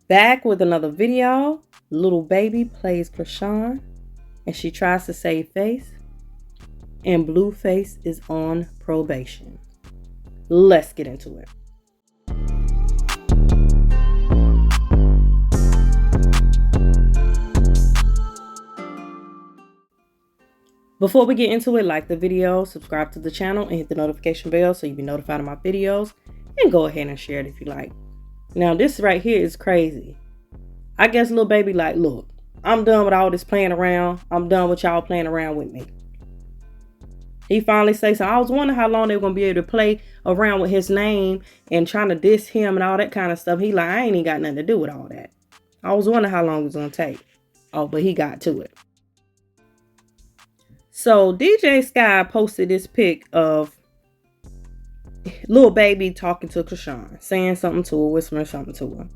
Back with another video. Little baby plays Chrisean and she tries to save face, and Blueface is on probation. Let's get into it. Before we get into it, like the video, subscribe to the channel, and hit the notification bell so you'll be notified of my videos, and go ahead and share it if you like. Now this right here is crazy. I guess little baby like, look, I'm done with all this playing around. I'm done with y'all playing around with me. He finally says, so I was wondering how long they were going to be able to play around with his name and trying to diss him and all that kind of stuff. He like, I ain't even got nothing to do with all that. I was wondering how long it was going to take. Oh, but he got to it. So DJ Sky posted this pic of little baby talking to Chrisean, saying something to her, whispering something to her.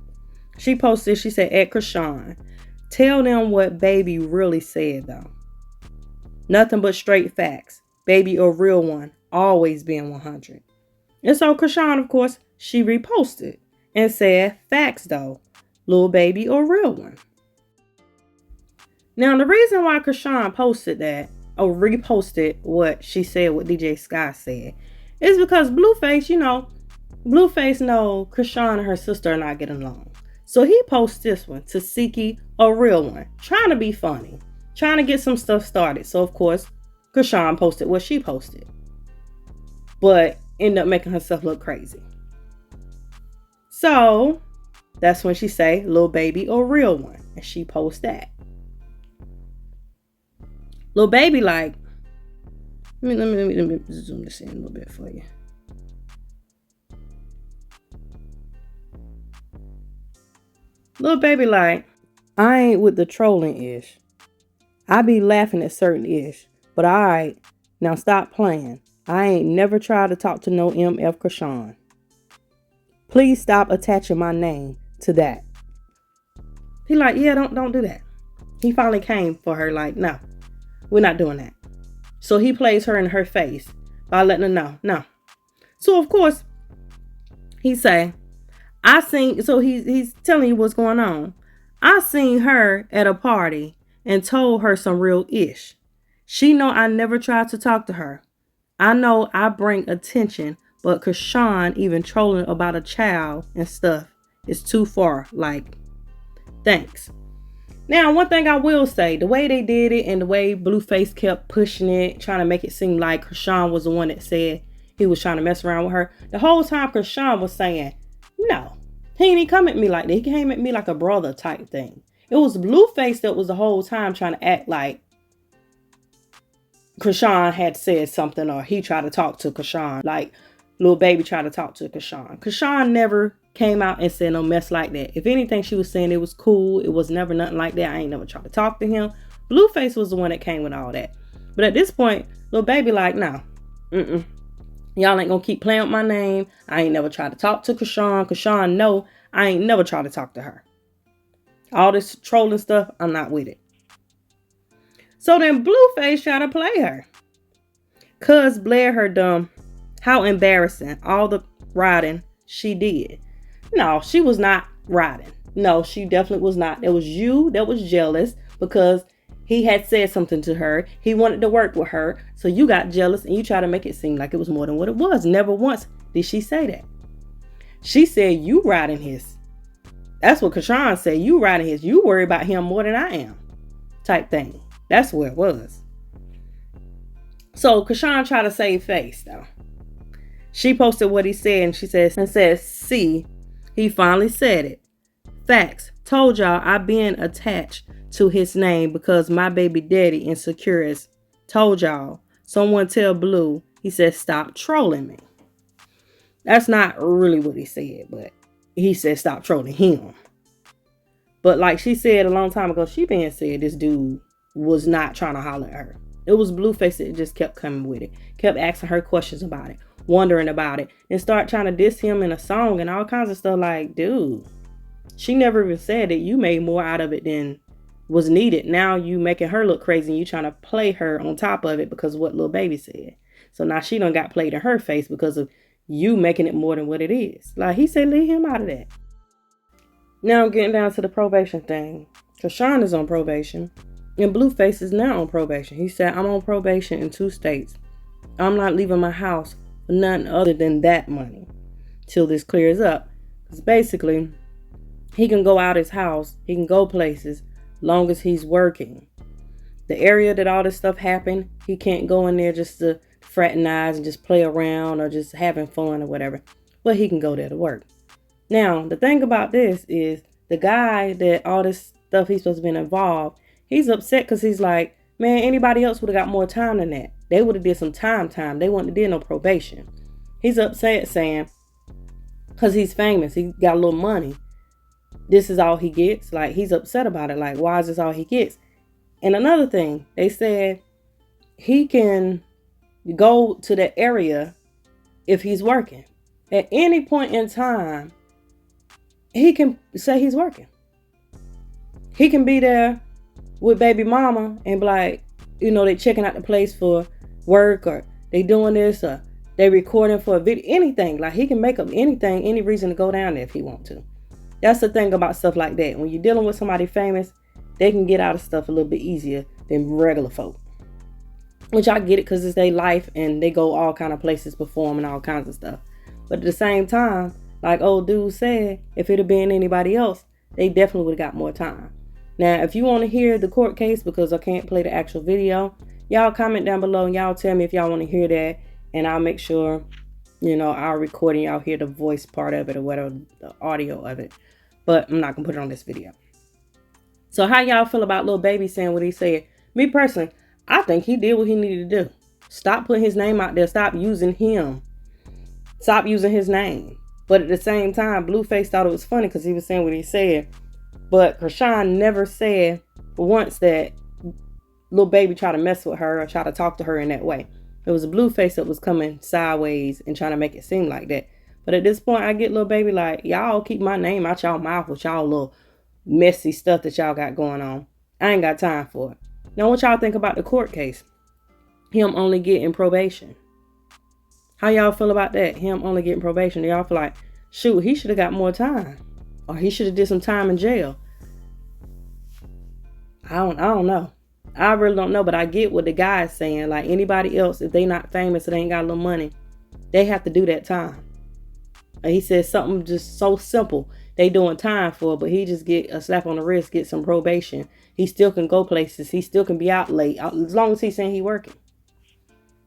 She posted, she said, at Chrisean, tell them what baby really said though. Nothing but straight facts. Baby a real one, always being 100. And so Chrisean, of course, she reposted and said, facts though, little baby a real one. Now the reason why Chrisean posted that, or reposted what she said, what DJ Sky said, is because Blueface, Blueface know Chrisean and her sister are not getting along. So he posts this one to Siki, a real one, trying to be funny, trying to get some stuff started. So of course, Chrisean posted what she posted, but ended up making herself look crazy. So that's when she say, little baby, a real one, and she posts that. Little baby like, let me zoom this in a little bit for you. Little baby like, I ain't with the trolling ish. I be laughing at certain ish, but alright, now stop playing. I ain't never tried to talk to no MF Chrisean. Please stop attaching my name to that. He like, yeah, don't do that. He finally came for her like, no, we're not doing that. So he plays her in her face by letting her know, no. So of course, he say, he's telling you what's going on. I seen her at a party and told her some real ish. She know I never tried to talk to her. I know I bring attention, but Chrisean even trolling about a child and stuff is too far. Like, thanks. Now, one thing I will say, the way they did it and the way Blueface kept pushing it, trying to make it seem like Chrisean was the one that said he was trying to mess around with her. The whole time Chrisean was saying, no, he ain't even come at me like that. He came at me like a brother type thing. It was Blueface that was the whole time trying to act like Chrisean had said something, or he tried to talk to Chrisean, like little baby tried to talk to Chrisean. Chrisean never came out and said no mess like that. If anything, she was saying it was cool. It was never nothing like that. I ain't never tried to talk to him. Blueface was the one that came with all that. But at this point, little baby like, no, y'all ain't gonna keep playing with my name. I ain't never tried to talk to Chrisean. Chrisean, no, I ain't never tried to talk to her. All this trolling stuff, I'm not with it. So then Blueface tried to play her. Cuz Blair her dumb. How embarrassing. All the riding she did. No, she was not riding. No, she definitely was not. It was you that was jealous because he had said something to her. He wanted to work with her. So you got jealous and you tried to make it seem like it was more than what it was. Never once did she say that. She said, you riding his. That's what Chrisean said. You riding his. You worry about him more than I am. Type thing. That's where it was. So Chrisean tried to save face though. She posted what he said and she says, see, he finally said it. Facts. Told y'all I been attached to his name because my baby daddy insecure as told y'all. Someone tell Blue, he said, stop trolling me. That's not really what he said, but he said stop trolling him. But like she said a long time ago, she been said this dude was not trying to holler at her. It was Blueface that just kept coming with it. Kept asking her questions about it. Wondering about it. And start trying to diss him in a song and all kinds of stuff like, dude. She never even said that you made more out of it than was needed. Now you making her look crazy and you trying to play her on top of it because of what little baby said. So now she done got played in her face because of you making it more than what it is. Like he said, leave him out of that. Now I'm getting down to the probation thing. Chrisean is on probation, and Blueface is now on probation. He said, I'm on probation in 2 states. I'm not leaving my house for nothing other than that money till this clears up. Because basically, he can go out his house, he can go places, long as he's working. The area that all this stuff happened, he can't go in there just to fraternize and just play around or just having fun or whatever. But he can go there to work. Now, the thing about this is the guy that all this stuff he's supposed to be involved, he's upset because he's like, man, anybody else would have got more time than that. They would have did some time. They wouldn't have did no probation. He's upset saying, because he's famous, he got a little money, this is all he gets. Like, he's upset about it. Like, why is this all he gets? And another thing, they said he can go to the area if he's working. At any point in time, he can say he's working. He can be there with baby mama and be like, they checking out the place for work, or they doing this, or they recording for a video, anything. Like, he can make up anything, any reason to go down there if he want to. That's the thing about stuff like that. When you're dealing with somebody famous, they can get out of stuff a little bit easier than regular folk. Which I get it, because it's their life and they go all kind of places, perform and all kinds of stuff. But at the same time, like old dude said, if it had been anybody else, they definitely would have got more time. Now, if you want to hear the court case, because I can't play the actual video, y'all comment down below and y'all tell me if y'all want to hear that. And I'll make sure, I'll record and y'all hear the voice part of it or whatever, the audio of it. But I'm not going to put it on this video. So how y'all feel about Lil Baby saying what he said? Me personally, I think he did what he needed to do. Stop putting his name out there. Stop using him. Stop using his name. But at the same time, Blueface thought it was funny because he was saying what he said. But Chrisean never said once that Lil Baby tried to mess with her or try to talk to her in that way. It was a Blueface that was coming sideways and trying to make it seem like that. But at this point, I get Lil Baby like, y'all keep my name out y'all mouth with y'all little messy stuff that y'all got going on. I ain't got time for it. Now, what y'all think about the court case? Him only getting probation. How y'all feel about that? Him only getting probation. Do y'all feel like, shoot, he should have got more time, or he should have did some time in jail? I don't know. I really don't know, but I get what the guy is saying. Like, anybody else, if they not famous and they ain't got a little money, they have to do that time. And he said something just so simple they doing time for, but he just get a slap on the wrist, get some probation. He still can go places. He still can be out late, as long as he's saying he working.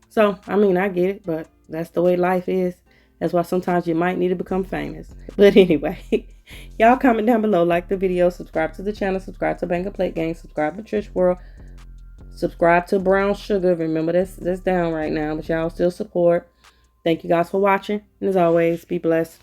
So, I mean, I get it, but that's the way life is. That's why sometimes you might need to become famous. But anyway, y'all comment down below, like the video, subscribe to the channel, subscribe to Banger Plate Gang, subscribe to Trish World, subscribe to Brown Sugar. Remember, that's down right now, but y'all still support. Thank you guys for watching. And as always, be blessed.